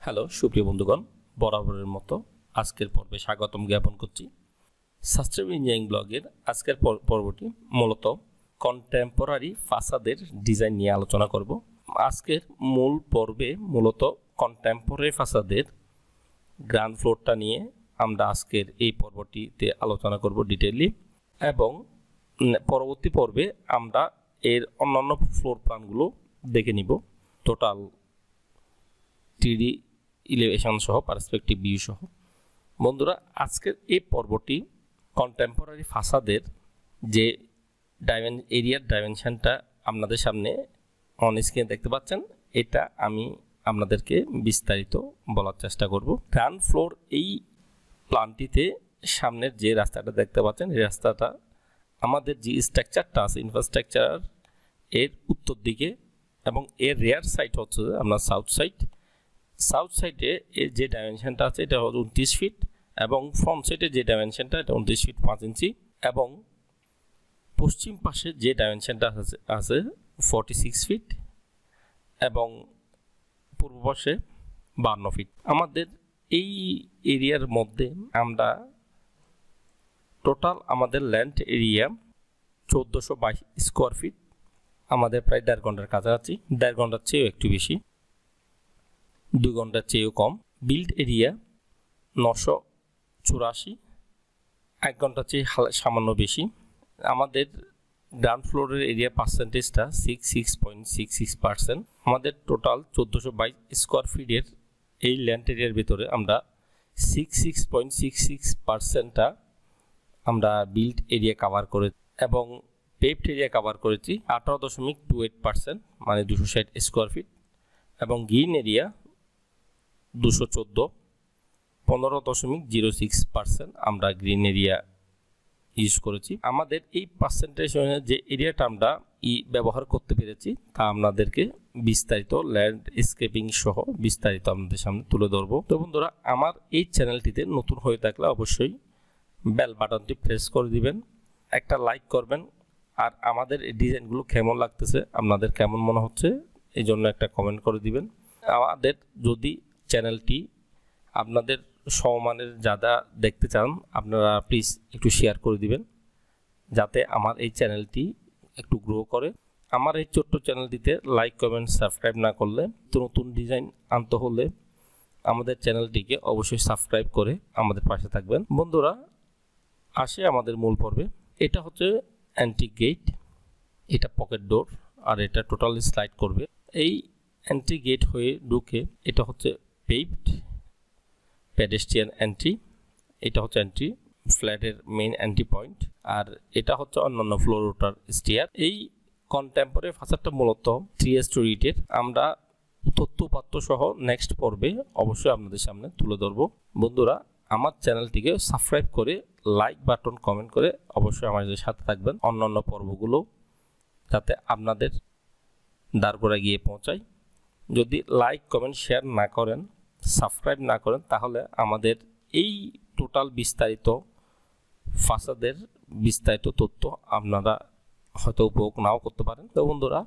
Hello সুপ্রিয় বন্ধুগণ, বরাবরের মতো আজকের পর্বে স্বাগতম জ্ঞাপন করছি। সাস্টেনেবল ইঞ্জিনিয়ারিং ব্লগের আজকের পর্বটি মূলত কন্টেম্পোরারি ফাসাদের ডিজাইন নিয়ে আলোচনা করব। আজকের মূল পর্বে মূলত কন্টেম্পোরারি ফাসাদের গ্রাউন্ড ফ্লোরটা নিয়ে আমরা আজকের এই পর্বটিতে আলোচনা করব ডিটেইলি, এবং পরবর্তী পর্বে আমরা এর অন্যান্য ফ্লোর প্ল্যানগুলো দেখে নিব, টোটাল 3D ইলিভেশন সহ পার্সপেক্টিভ ভিউ সহ। বন্ধুরা, আজকের এই পর্বটি কন্টেম্পোরারি ফাসাদের যে এরিয়ার ডাইমেনশনটা আপনাদের সামনে অন স্ক্রিনে দেখতে পাচ্ছেন, এটা আমি আপনাদেরকে বিস্তারিত বলার চেষ্টা করব। গ্রাউন্ড ফ্লোর এই প্ল্যানটিতে সামনের যে রাস্তাটা দেখতে পাচ্ছেন, এই রাস্তাটা আমাদের যে স্ট্রাকচারটা আছে ইনফ্রাস্ট্রাকচার এর উত্তর দিকে, এবং এর রেয়ার সাইড হচ্ছে আপনার সাউথ সাইডে এর যে ডাইমেনশনটা আছে এটা হলো 29 ফিট, এবং ফ্রন্ট সাইডে যে ডাইমেনশনটা এটা 29 ফিট 5 ইঞ্চি, এবং পশ্চিম পাশে যে ডাইমেনশনটা আছে 46 ফিট, এবং পূর্ব পাশে 52 ফিট। আমাদের এই এরিয়ার মধ্যে আমরা টোটাল আমাদের ল্যান্ড এরিয়া 1422 স্কোয়ার ফিট, আমাদের প্রায় 1.5 ঘন্টার কাছাকাছি, 1.5 ঘন্টার চেয়েও একটু বেশি, 2 ঘন্টার চেয়েও কম। বিল্ড এরিয়া 984, 1 ঘন্টার চেয়ে সামান্য বেশি। আমাদের গ্রাউন্ড ফ্লোরের এরিয়া পার্সেন্টেজটা 66.66%। আমাদের টোটাল 1422 স্কোয়ার ফিটের এই ল্যান্ড এরিয়ার ভিতরে আমরা 66.66%টা আমরা বিল্ড এরিয়া কাভার করে, এবং পেভড এরিয়া কাভার করেছি 18.28%, মানে 260 স্কোয়ার ফিট, এবং গ্রিন এরিয়া 214, 15.06% আমরা গ্রিন এরিয়া ইউজ করেছি। আমাদের এই পার্সেন্টেজ যে এরিয়াটা আমরা ব্যবহার করতে পেরেছি তা আপনাদেরকে বিস্তারিত ল্যান্ডস্কেপিং সহ বিস্তারিত আপনাদের সামনে তুলে ধরবো। তো বন্ধুরা, আমার এই চ্যানেলটিতে নতুন হয়ে থাকলে অবশ্যই বেল বাটনটি প্রেস করে দিবেন, একটা লাইক করবেন, আর আমাদের এই ডিজাইনগুলো কেমন লাগতেছে, আপনাদের কেমন মনে হচ্ছে এই জন্য একটা কমেন্ট করে দিবেন। আমাদের যদি চ্যানেলটি আপনাদের সমমানের যারা দেখতে চান, আপনারা প্লিজ একটু শেয়ার করে দিবেন, যাতে আমার এই চ্যানেলটি একটু গ্রো করে। আমার এই ছোট্ট চ্যানেলটিতে লাইক কমেন্ট সাবস্ক্রাইব না করলে, নতুন ডিজাইন আনতে হলে আমাদের চ্যানেলটিকে অবশ্যই সাবস্ক্রাইব করে আমাদের পাশে থাকবেন। বন্ধুরা, আসে আমাদের মূল পর্বে। এটা হচ্ছে অ্যান্টি গেট, এটা পকেট ডোর, আর এটা টোটালি স্লাইড করবে। এই এন্ট্রি গেট হয়ে ঢুকে এটা হচ্ছে পেভড পেডেস্ট্রিয়ান এন্ট্রি, এটা হচ্ছে এন্ট্রি ফ্ল্যাটের মেইন এন্ট্রি পয়েন্ট, আর এটা হচ্ছে অন্যান্য ফ্লোর ওঠার স্টেয়ার। এই কন্টেম্পোরারি ফাসাদটা মূলত 3 স্টোরিটের। আমরা তথ্য উপাত্ত সহ নেক্সট পর্বে অবশ্যই আপনাদের সামনে তুলে ধরবো। বন্ধুরা, আমার চ্যানেলটিকে সাবস্ক্রাইব করে লাইক বাটন কমেন্ট করে অবশ্যই আমাদের সাথে থাকবেন, অন্যান্য পর্বগুলো যাতে আপনাদের দ্বারগোড়ায় গিয়ে পৌঁছায়। যদি লাইক কমেন্ট শেয়ার না করেন, সাবস্ক্রাইব না করেন, তাহলে আমাদের এই টোটাল বিস্তারিত ফাসাদের বিস্তারিত তথ্য আপনারা হয়তো উপভোগ নাও করতে পারেন। তো বন্ধুরা,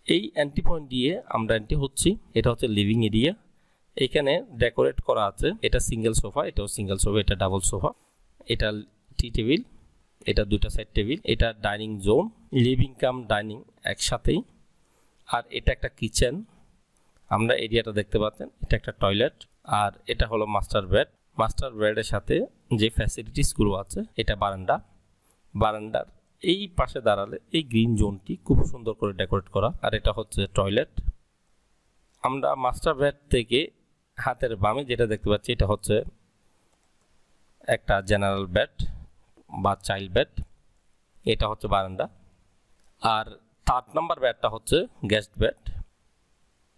এই এন্ট্রি পয়েন্ট দিয়ে আমরা এন্ট্রি হচ্ছি। এটা হচ্ছে লিভিং এরিয়া, এখানে ডেকোরেট করা আছে। এটা সিঙ্গেল সোফা, এটাও সিঙ্গেল সোফা, এটা ডাবল সোফা, এটা টি টেবিল, এটা 2টা সাইড টেবিল, এটা dining zone, living cum dining একসাথেই, আর এটা একটা কিচেন। আমরা এরিয়াটা দেখতে পাচ্ছেন, এটা একটা টয়লেট, আর এটা হলো মাস্টার বেডের সাথে যে ফ্যাসিলিটিসগুলো আছে, এটা বারান্ডার এই পাশে দাঁড়ালে এই গ্রিন জোনটি খুব সুন্দর করে ডেকোরেট করা, আর এটা হচ্ছে টয়লেট। আমরা মাস্টার বেড থেকে হাতের বামে যেটা দেখতে পাচ্ছি, এটা হচ্ছে একটা জেনারেল বেড বা চাইল্ড বেড, এটা হচ্ছে বারান্দা, আর 3 নম্বর বেডটা হচ্ছে গেস্ট বেড।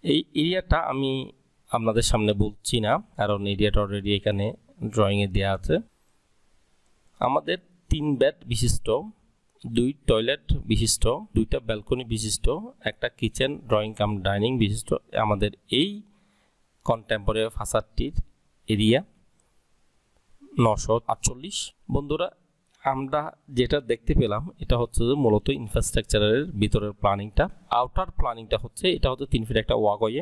এই এরিয়াটা আমি আপনাদের সামনে বলছি না, কারণ এরিয়াটা অলরেডি এখানে ড্রয়িংয়ে দেওয়া আছে। আমাদের 3 বেড বিশিষ্ট, 2 টয়লেট বিশিষ্ট, 2টা ব্যালকনি বিশিষ্ট, একটা কিচেন ড্রয়িং কাম ডাইনিং বিশিষ্ট আমাদের এই কন্টেম্পোরারি ফাসাদটির এরিয়া 948। বন্ধুরা, আমরা যেটা দেখতে পেলাম এটা হচ্ছে মূলত ইনফ্রাস্ট্রাকচারের ভিতরের প্ল্যানিংটা। আউটার প্ল্যানিংটা হচ্ছে এটা হচ্ছে 3 ফিট একটা ওয়াকওয়ে,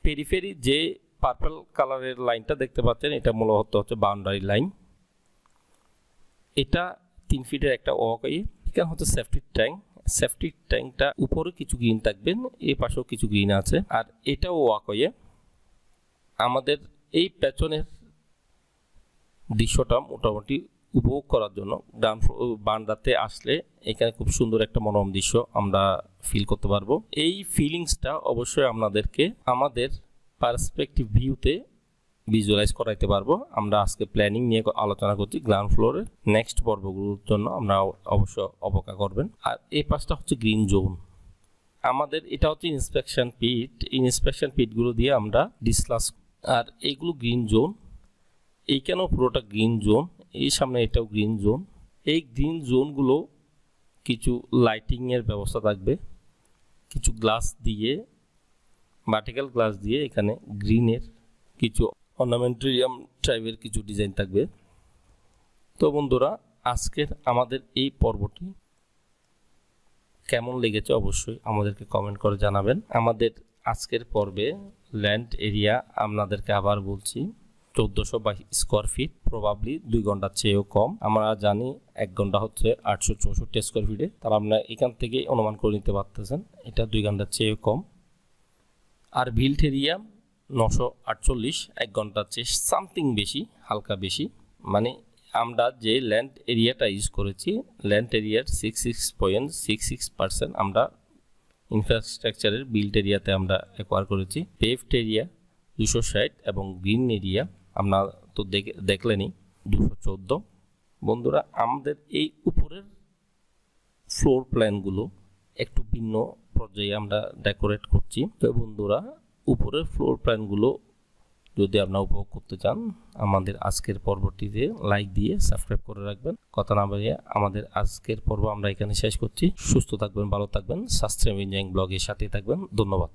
পেরিফেরি যে পার্পল কালারের লাইনটা দেখতে পাচ্ছেন এটা মূলত হচ্ছে বাউন্ডারি লাইন। এটা 3 ফিটের একটা ওয়াকওয়ে। এখানে হচ্ছে সেফটি ট্যাঙ্ক। সেফটি ট্যাঙ্কটা উপরে কিছু গ্রিন থাকবেন, এই পাশেও কিছু গ্রিন আছে, আর এটাও ওয়াকওয়ে। আমাদের এই পেছনের দৃশ্যটা মোটামুটি উপভোগ করার জন্য বারান্দাতে আসলে এখানে খুব সুন্দর একটা মনোরম দৃশ্য আমরা ফিল করতে পারবো। এই ফিলিংসটা অবশ্যই আপনাদেরকে আমাদের পার্সপেক্টিভ ভিউতে ভিজুয়ালাইজ করাইতে পারবো। আমরা আজকে প্ল্যানিং নিয়ে আলোচনা করছি, গ্রাউন্ড ফ্লোরের নেক্সট পর্বগুলোর জন্য আমরা অবশ্য অপেক্ষা করবেন। আর এই পাশটা হচ্ছে গ্রিন জোন। আমাদের এটা হচ্ছে ইন্সপেকশন পিট। ইন্সপেকশন পিটগুলো দিয়ে আমরা ডিসকাস, আর এইগুলো গ্রিন জোন। এইখানেও পুরোটা গ্রিন জোন, এই সামনে এটাও গ্রিন জোন। এই গ্রিন জোনগুলো কিছু লাইটিংয়ের ব্যবস্থা থাকবে, কিছু গ্লাস দিয়ে, ভার্টিক্যাল গ্লাস দিয়ে এখানে গ্রিনের কিছু অর্নামেন্টারিয়াম টাইপের কিছু ডিজাইন থাকবে। তো বন্ধুরা, আজকের আমাদের এই পর্বটি কেমন লেগেছে অবশ্যই আমাদেরকে কমেন্ট করে জানাবেন। আমাদের আজকের পর্বে ল্যান্ড এরিয়া আপনাদেরকে আবার বলছি 1422 স্কোয়ার ফিট, প্রবাবলি 2 ঘন্টার চেয়েও কম। আমরা জানি 1 ঘন্টা হচ্ছে 864 স্কোয়ার ফিটে, তার আপনারা এখান থেকে অনুমান করে নিতে পারতেছেন এটা 2 ঘন্টার চেয়েও কম। আর বিল্ট এরিয়া 948, 1 ঘন্টার চেয়ে সামথিং বেশি, হালকা বেশি। মানে আমরা যে ল্যান্ড এরিয়াটা ইউজ করেছি, ল্যান্ড এরিয়ার 66.66% আমরা ইনফ্রাস্ট্রাকচারের বিল্ট এরিয়াতে আমরা অ্যাকোয়ার করেছি। পেভড এরিয়া 260 এবং গ্রিন এরিয়া আমরা তো দেখলেনই 214। বন্ধুরা, আমাদের এই উপরের ফ্লোর প্ল্যানগুলো একটু ভিন্ন পর্যায়ে আমরা ডেকোরেট করছি। তো বন্ধুরা, উপরের ফ্লোর প্ল্যানগুলো যদি আপনারা উপভোগ করতে চান, আমাদের আজকের পর্বটিতে লাইক দিয়ে সাবস্ক্রাইব করে রাখবেন। কথা না বাড়িয়ে আমাদের আজকের পর্ব আমরা এখানে শেষ করছি। সুস্থ থাকবেন, ভালো থাকবেন, সাস্টেইনেবল ইঞ্জিনিয়ারিং ব্লগের সাথে থাকবেন। ধন্যবাদ।